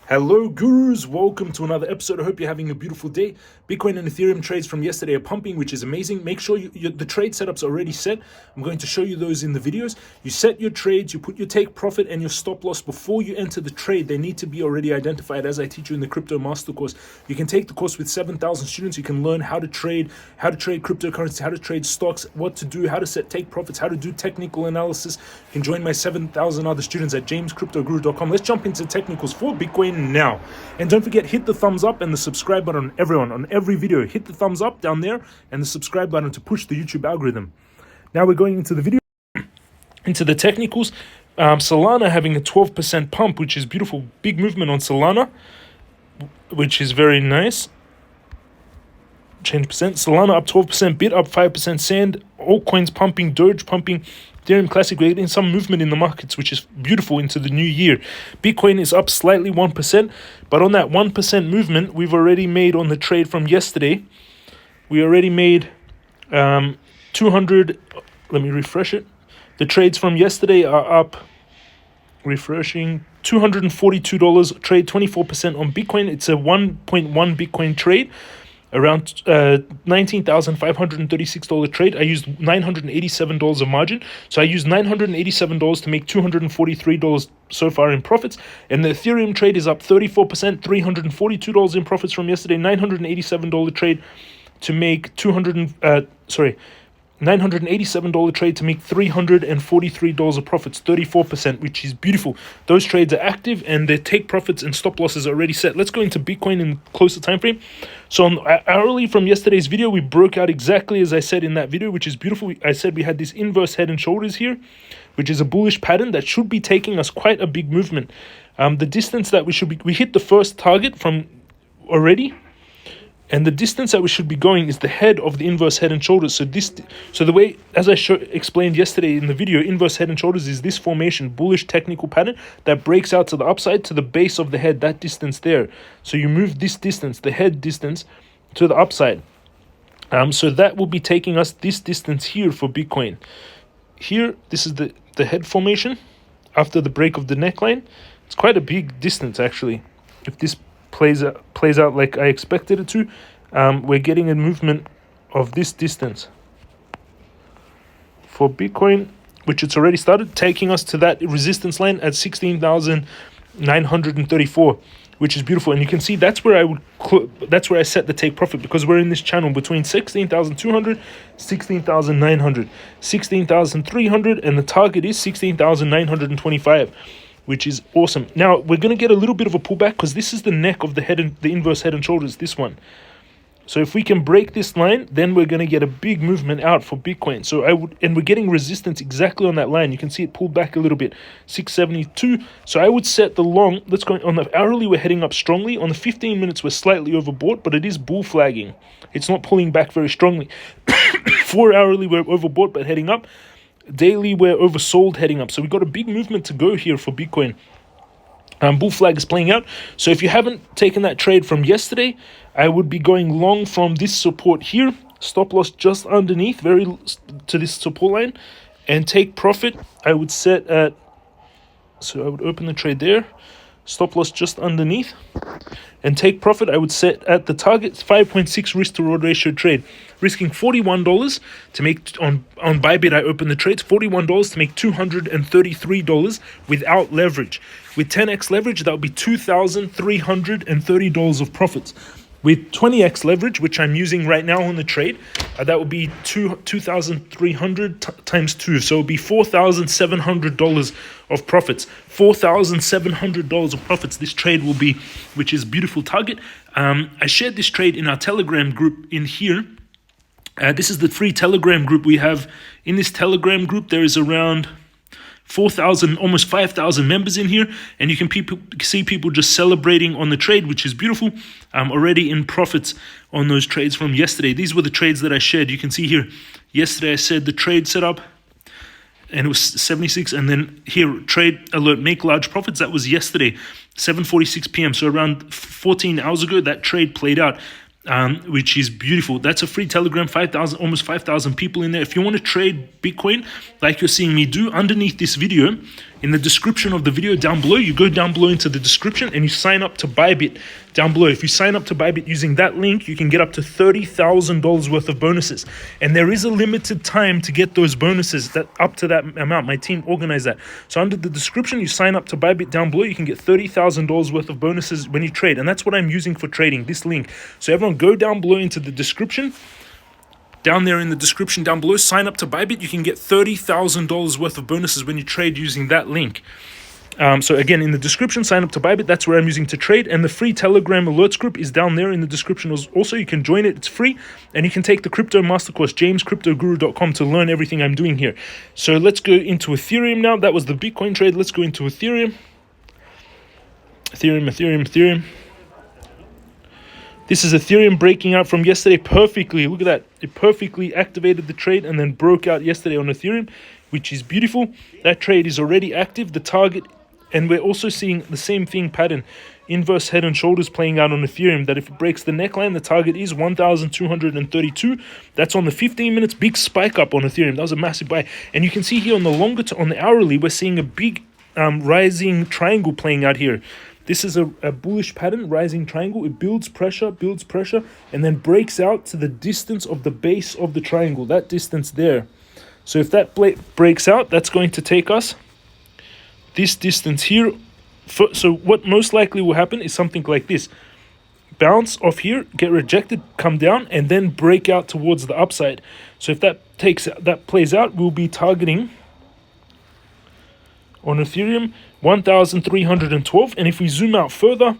Hello gurus, welcome to another episode. I hope you're having a beautiful day. Bitcoin and Ethereum trades from yesterday are pumping, which is amazing. Make sure the trade setups are already set. I'm going to show you those in the videos. You set your trades, you put your take profit and your stop loss before you enter the trade. They need to be already identified as I teach you in the crypto master course. You can take the course with 7,000 students. You can learn how to trade cryptocurrency, how to trade stocks, what to do, how to set take profits, how to do technical analysis. You can join my 7,000 other students at jamescryptoguru.com. Let's jump into technicals for Bitcoin now. And don't forget, hit the thumbs up and the subscribe button. Everyone, on every video, hit the thumbs up down there and the subscribe button to push the YouTube algorithm. Now we're going into the video, into the technicals. Solana having a 12% pump, which is beautiful. Big movement on Solana, which is very nice. Change percent. Solana up 12%, Bit up 5%, Sand, altcoins pumping, Doge pumping, Ethereum Classic. We're getting some movement in the markets, which is beautiful into the new year. Bitcoin is up slightly 1%, but on that 1% movement, we've already made on the trade from yesterday. We already made 200. Let me refresh it. The trades from yesterday are up. Refreshing. $242 trade, 24% on Bitcoin. It's a 1.1 Bitcoin trade. Around $19,536 trade. I used $987 of margin. So I used $987 to make $243 so far in profits. And the Ethereum trade is up 34%, $342 in profits from yesterday. $987 trade to make $987 trade to make $343 of profits, 34%, which is beautiful. Those trades are active and their take profits and stop losses are already set. Let's go into Bitcoin in closer time frame. So on hourly from yesterday's video, we broke out exactly as I said in that video, which is beautiful. I said we had this inverse head and shoulders here, which is a bullish pattern that should be taking us quite a big movement. The distance that we hit the first target from already. And the distance that we should be going is the head of the inverse head and shoulders. So the way, as I explained yesterday in the video, inverse head and shoulders is this formation, bullish technical pattern that breaks out to the upside, to the base of the head, that distance there. So you move this distance, the head distance, to the upside. So that will be taking us this distance here for Bitcoin. Here, this is the head formation after the break of the neckline. It's quite a big distance, actually. If this plays out like I expected it to, we're getting a movement of this distance for Bitcoin, which it's already started, taking us to that resistance line at 16,934, which is beautiful. And you can see that's where I set the take profit, because we're in this channel between 16,200, 16,900, 16,300, and the target is 16,925. Which is awesome. Now, we're going to get a little bit of a pullback because this is the neck of the head and the inverse head and shoulders, this one. So if we can break this line, then we're going to get a big movement out for Bitcoin. So and we're getting resistance exactly on that line. You can see it pulled back a little bit, 672. So I would set the long, let's go on the hourly, we're heading up strongly. On the 15 minutes, we're slightly overbought, but it is bull flagging. It's not pulling back very strongly. 4 hourly, we're overbought, but heading up. Daily, we're oversold heading up. So we've got a big movement to go here for Bitcoin. Bull flag is playing out. So if you haven't taken that trade from yesterday, I would be going long from this support here. Stop loss just underneath, to this support line. And take profit, I would set at, so I would open the trade there. Stop loss just underneath. And take profit, I would set at the target 5.6 risk to reward ratio trade, risking $41 to make on Bybit. I opened the trades $41 to make $233 without leverage. With 10x leverage, that would be $2,330 of profits. With 20x leverage, which I'm using right now on the trade, that would be 2,300 times 2. So it would be $4,700 of profits. $4,700 of profits this trade will be, which is a beautiful target. I shared this trade in our Telegram group in here. This is the free Telegram group we have. In this Telegram group, there is around 4,000, almost 5,000 members in here, and you can see people just celebrating on the trade, which is beautiful. I'm already in profits on those trades from yesterday. These were the trades that I shared. You can see here, yesterday I said the trade setup, and it was 76, and then here, trade alert, make large profits. That was yesterday, 7:46 p.m. So around 14 hours ago, that trade played out. Which is beautiful. That's a free Telegram, 5,000, almost 5,000 people in there. If you want to trade Bitcoin like you're seeing me do, underneath this video, in the description of the video down below. You go down below into the description and you sign up to Bybit down below. If you sign up to Bybit using that link, you can get up to $30,000 worth of bonuses. And there is a limited time to get those bonuses, that up to that amount. My team organized that. So under the description, you sign up to Bybit down below, you can get $30,000 worth of bonuses when you trade. And that's what I'm using for trading, this link. So everyone go down below into the description. Down there in the description down below, sign up to Bybit. You can get $30,000 worth of bonuses when you trade using that link. So again, in the description, sign up to Bybit. That's where I'm using to trade. And the free Telegram alerts group is down there in the description also. You can join it. It's free. And you can take the crypto master course, jamescryptoguru.com, to learn everything I'm doing here. So let's go into Ethereum now. That was the Bitcoin trade. Let's go into Ethereum. Ethereum. This is Ethereum breaking out from yesterday perfectly. Look at that. It perfectly activated the trade and then broke out yesterday on Ethereum, which is beautiful. That trade is already active. The target, and we're also seeing the same thing pattern, inverse head and shoulders playing out on Ethereum, that if it breaks the neckline, the target is 1,232. That's on the 15 minutes, big spike up on Ethereum. That was a massive buy. And you can see here on the on the hourly, we're seeing a big rising triangle playing out here. This is a bullish pattern, rising triangle. It builds pressure, and then breaks out to the distance of the base of the triangle, that distance there. So if that breaks out, that's going to take us this distance here. So what most likely will happen is something like this. Bounce off here, get rejected, come down, and then break out towards the upside. So if that plays out, we'll be targeting on Ethereum 1,312. And if we zoom out further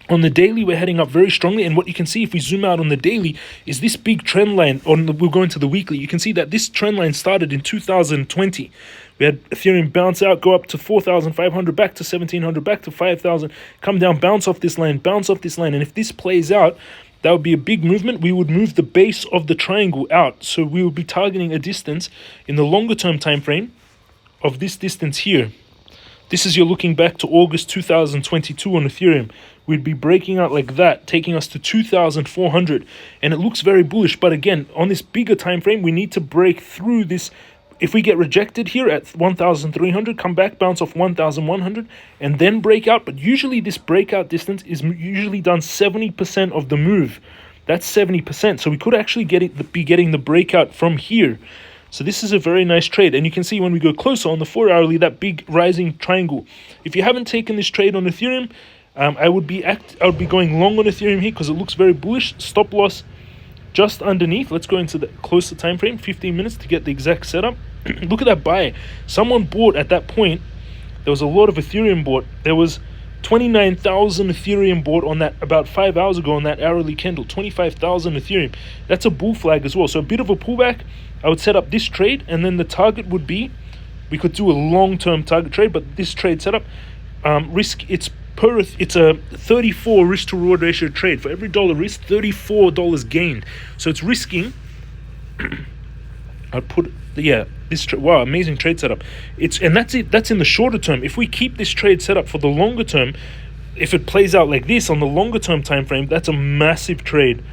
on the daily, we're heading up very strongly. And what you can see if we zoom out on the daily is this big trend line. We'll go into the weekly. You can see that this trend line started in 2020. We had Ethereum bounce out, go up to 4,500, back to 1,700, back to 5,000, come down, bounce off this line. And if this plays out, that would be a big movement. We would move the base of the triangle out. So we will be targeting a distance in the longer term time frame of this distance here. This is you're looking back to August 2022 on Ethereum. We'd be breaking out like that, taking us to 2,400, and it looks very bullish. But again, on this bigger time frame, we need to break through this. If we get rejected here at 1,300, come back, bounce off 1,100, and then break out. But usually this breakout distance is usually done 70% of the move. That's 70%. So we could actually be getting the breakout from here. So this is a very nice trade. And you can see when we go closer on the 4-hourly, that big rising triangle. If you haven't taken this trade on Ethereum, I would be going long on Ethereum here because it looks very bullish. Stop loss just underneath. Let's go into the closer time frame, 15 minutes to get the exact setup. Look at that buy. Someone bought at that point. There was a lot of Ethereum bought. There was 29,000 Ethereum bought on that about 5 hours ago on that hourly candle. 25,000 Ethereum. That's a bull flag as well. So a bit of a pullback. I would set up this trade, and then the target would be, we could do a long-term target trade, but this trade setup, it's a 34 risk to reward ratio trade. For every dollar risk, $34 gained. So it's risking. Wow, amazing trade setup. And that's it. That's in the shorter term. If we keep this trade set up for the longer term, if it plays out like this on the longer term time frame, that's a massive trade.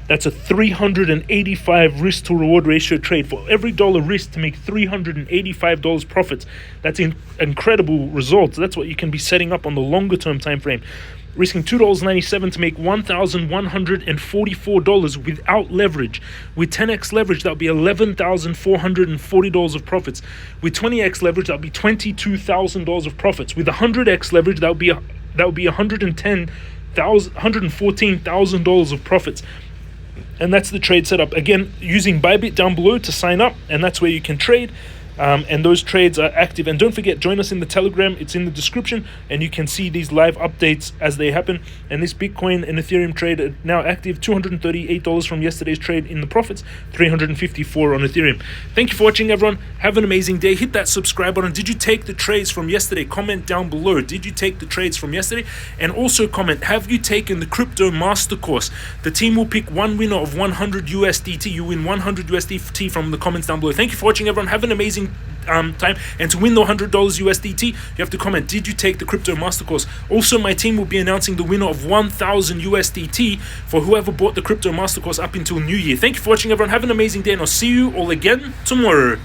That's a 385 risk to reward ratio trade. For every dollar risk to make $385 profits. That's an incredible result. That's what you can be setting up on the longer term time frame. Risking $2.97 to make $1,144 without leverage. With 10x leverage, that would be $11,440 of profits. With 20x leverage, that would be $22,000 of profits. With 100x leverage, that would be $114,000 of profits. And that's the trade setup. Again, using Bybit down below to sign up, and that's where you can trade. And those trades are active. And don't forget, join us in the Telegram. It's in the description, and you can see these live updates as they happen. And this Bitcoin and Ethereum trade are now active. $238 from yesterday's trade in the profits, $354 on Ethereum. Thank you for watching, everyone. Have an amazing day. Hit that subscribe button. Did you take the trades from yesterday? Comment down below. Did you take the trades from yesterday? And also comment, have you taken the crypto master course? The team will pick one winner of 100 USDT. You win 100 USDT from the comments down below. Thank you for watching, everyone. Have an amazing time. And to win the $100 USDT, you have to comment, did you take the crypto master course? Also, my team will be announcing the winner of 1,000 USDT for whoever bought the crypto master course up until New Year. Thank you for watching, everyone. Have an amazing day, and I'll see you all again tomorrow.